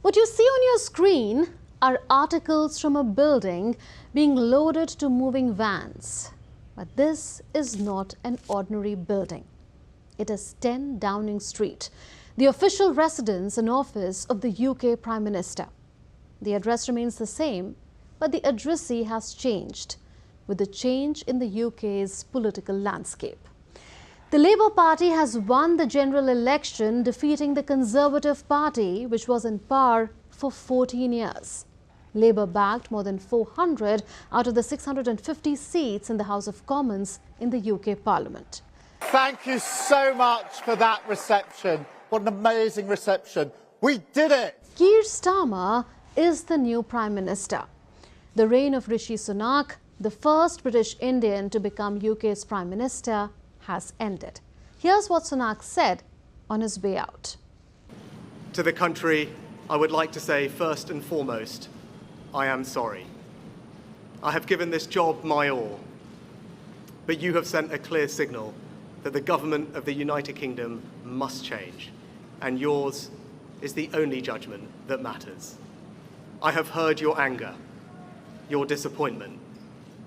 What you see on your screen are articles from a building being loaded to moving vans. But this is not an ordinary building. It is 10 Downing Street, the official residence and office of the UK Prime Minister. The address remains the same, but the addressee has changed with the change in the UK's political landscape. The Labour Party has won the general election, defeating the Conservative Party, which was in power for 14 years. Labour bagged more than 400 out of the 650 seats in the House of Commons in the UK Parliament. Thank you so much for that reception. What an amazing reception. We did it! Keir Starmer is the new Prime Minister. The reign of Rishi Sunak, the first British Indian to become UK's Prime Minister, has ended. Here's what Sunak said on his way out. To the country, I would like to say first and foremost, I am sorry. I have given this job my all, but you have sent a clear signal that the government of the United Kingdom must change, and yours is the only judgment that matters. I have heard your anger, your disappointment,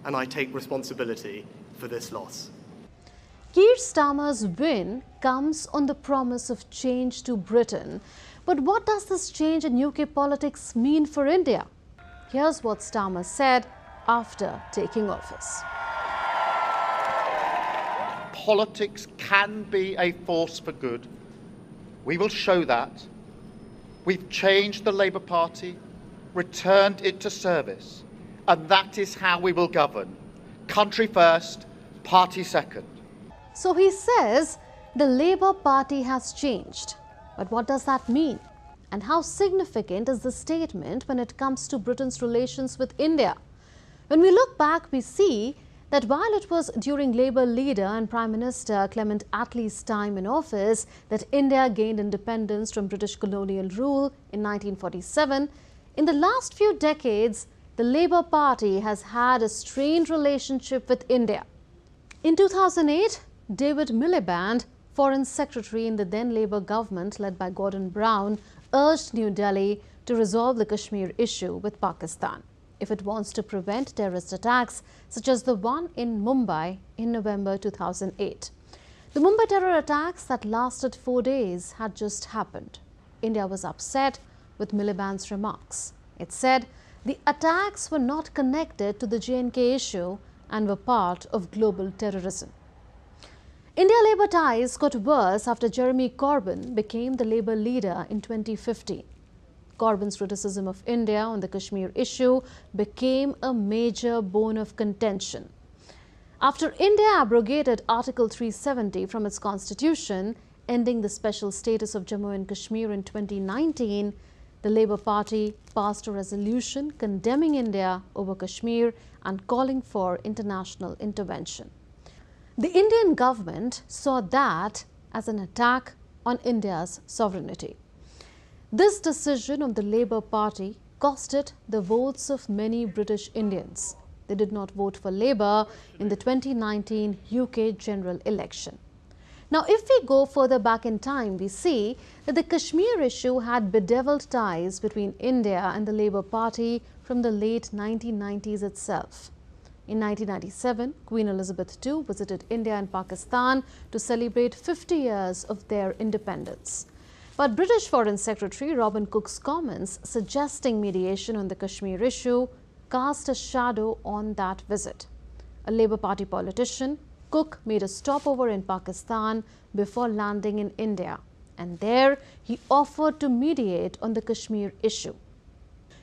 and I take responsibility for this loss. Keir Starmer's win comes on the promise of change to Britain. But what does this change in UK politics mean for India? Here's what Starmer said after taking office. Politics can be a force for good. We will show that. We've changed the Labour Party, returned it to service, and that is how we will govern. Country first, party second. So he says the Labour Party has changed. But what does that mean? And how significant is the statement when it comes to Britain's relations with India? When we look back, we see that while it was during Labour leader and Prime Minister Clement Attlee's time in office that India gained independence from British colonial rule in 1947, in the last few decades, the Labour Party has had a strained relationship with India. In 2008, David Miliband, Foreign Secretary in the then Labour government led by Gordon Brown, urged New Delhi to resolve the Kashmir issue with Pakistan if it wants to prevent terrorist attacks such as the one in Mumbai in November 2008. The Mumbai terror attacks that lasted 4 days had just happened. India was upset with Miliband's remarks. It said the attacks were not connected to the J&K issue and were part of global terrorism. India-Labour ties got worse after Jeremy Corbyn became the Labour leader in 2015. Corbyn's criticism of India on the Kashmir issue became a major bone of contention. After India abrogated Article 370 from its constitution, ending the special status of Jammu and Kashmir in 2019, the Labour Party passed a resolution condemning India over Kashmir and calling for international intervention. The Indian government saw that as an attack on India's sovereignty. This decision of the Labour Party costed the votes of many British Indians. They did not vote for Labour in the 2019 UK general election. Now, if we go further back in time, we see that the Kashmir issue had bedeviled ties between India and the Labour Party from the late 1990s itself. In 1997, Queen Elizabeth II visited India and Pakistan to celebrate 50 years of their independence. But British Foreign Secretary Robin Cook's comments suggesting mediation on the Kashmir issue cast a shadow on that visit. A Labour Party politician, Cook made a stopover in Pakistan before landing in India, and there he offered to mediate on the Kashmir issue.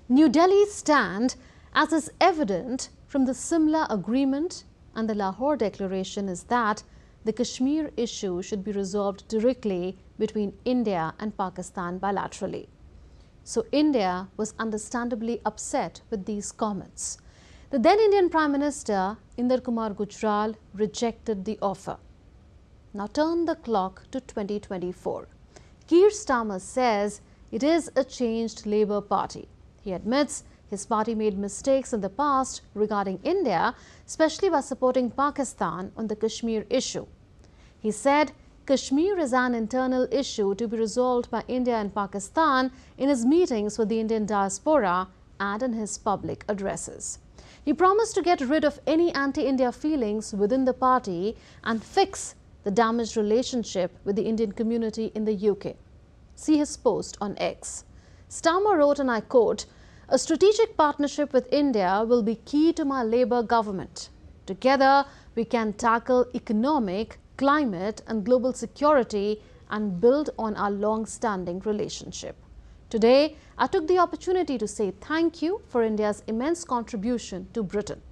New Delhi's stand, as is evident from the Simla Agreement and the Lahore Declaration, is that the Kashmir issue should be resolved directly between India and Pakistan bilaterally. So India was understandably upset with these comments. The then Indian Prime Minister Inder Kumar Gujral rejected the offer. Now turn the clock to 2024. Keir Starmer says it is a changed Labour Party. He admits his party made mistakes in the past regarding India, especially by supporting Pakistan on the Kashmir issue. He said Kashmir is an internal issue to be resolved by India and Pakistan in his meetings with the Indian diaspora and in his public addresses. He promised to get rid of any anti-India feelings within the party and fix the damaged relationship with the Indian community in the UK. See his post on X. Starmer wrote, and I quote, "A strategic partnership with India will be key to my Labour government. Together, we can tackle economic, climate and global security and build on our long-standing relationship. Today, I took the opportunity to say thank you for India's immense contribution to Britain."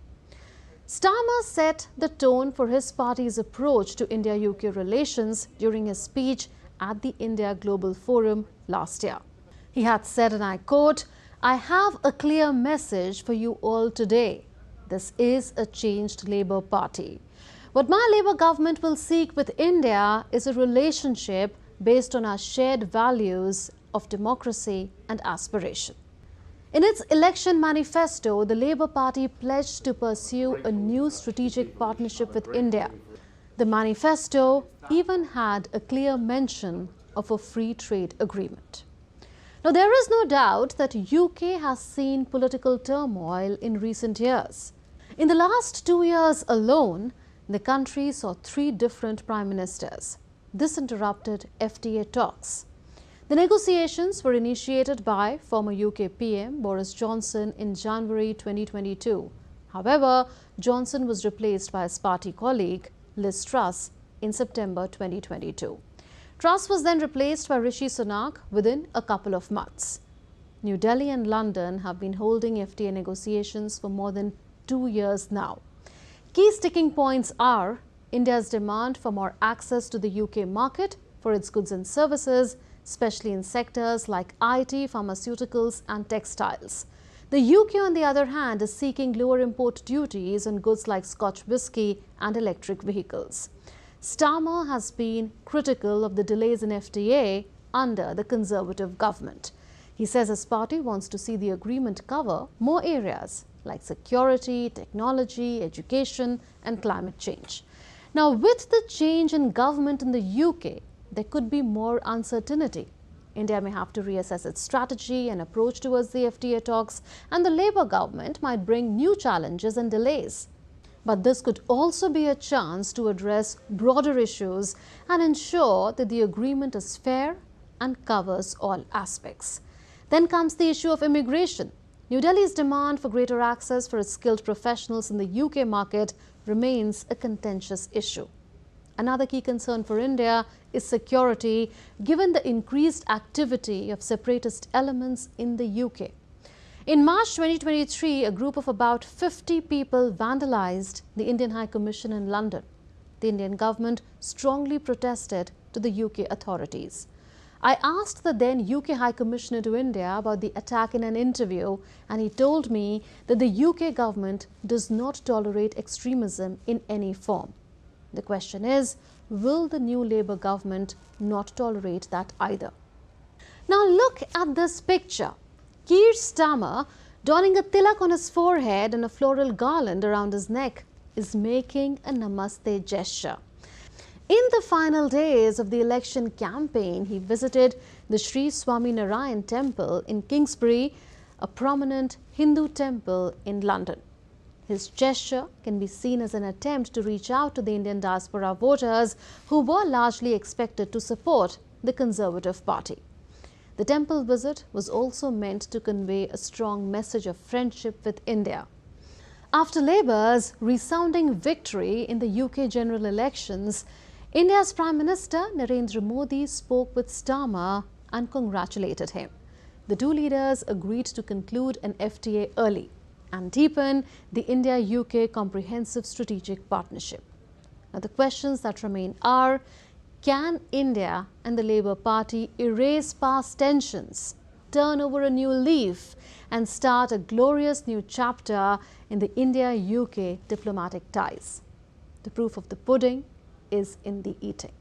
Starmer set the tone for his party's approach to India-UK relations during his speech at the India Global Forum last year. He had said, and I quote, "I have a clear message for you all today. This is a changed Labour Party. What my Labour government will seek with India is a relationship based on our shared values of democracy and aspiration." In its election manifesto, the Labour Party pledged to pursue a new strategic partnership with India. The manifesto even had a clear mention of a free trade agreement. Now, there is no doubt that UK has seen political turmoil in recent years. In the last 2 years alone, the country saw 3 different prime ministers. This interrupted FTA talks. The negotiations were initiated by former UK PM Boris Johnson in January 2022. However, Johnson was replaced by his party colleague Liz Truss in September 2022. Truss was then replaced by Rishi Sunak within a couple of months. New Delhi and London have been holding FTA negotiations for more than 2 years now. Key sticking points are India's demand for more access to the UK market for its goods and services, especially in sectors like IT, pharmaceuticals and textiles. The UK, on the other hand, is seeking lower import duties on goods like Scotch whisky and electric vehicles. Starmer has been critical of the delays in FTA under the Conservative government. He says his party wants to see the agreement cover more areas like security, technology, education and climate change. Now, with the change in government in the UK, there could be more uncertainty. India may have to reassess its strategy and approach towards the FTA talks, and the Labour government might bring new challenges and delays. But this could also be a chance to address broader issues and ensure that the agreement is fair and covers all aspects. Then comes the issue of immigration. New Delhi's demand for greater access for its skilled professionals in the UK market remains a contentious issue. Another key concern for India is security, given the increased activity of separatist elements in the UK. In March 2023, a group of about 50 people vandalized the Indian High Commission in London. The Indian government strongly protested to the UK authorities. I asked the then UK High Commissioner to India about the attack in an interview, and he told me that the UK government does not tolerate extremism in any form. The question is, will the new Labour government not tolerate that either? Now look at this picture. Keir Starmer, donning a tilak on his forehead and a floral garland around his neck, is making a namaste gesture. In the final days of the election campaign, he visited the Sri Swaminarayan Temple in Kingsbury, a prominent Hindu temple in London. His gesture can be seen as an attempt to reach out to the Indian diaspora voters who were largely expected to support the Conservative Party. The temple visit was also meant to convey a strong message of friendship with India. After Labour's resounding victory in the UK general elections, India's Prime Minister Narendra Modi spoke with Starmer and congratulated him. The two leaders agreed to conclude an FTA early and deepen the India-UK comprehensive strategic partnership. Now, the questions that remain are, can India and the Labour Party erase past tensions, turn over a new leaf and start a glorious new chapter in the India-UK diplomatic ties? The proof of the pudding is in the eating.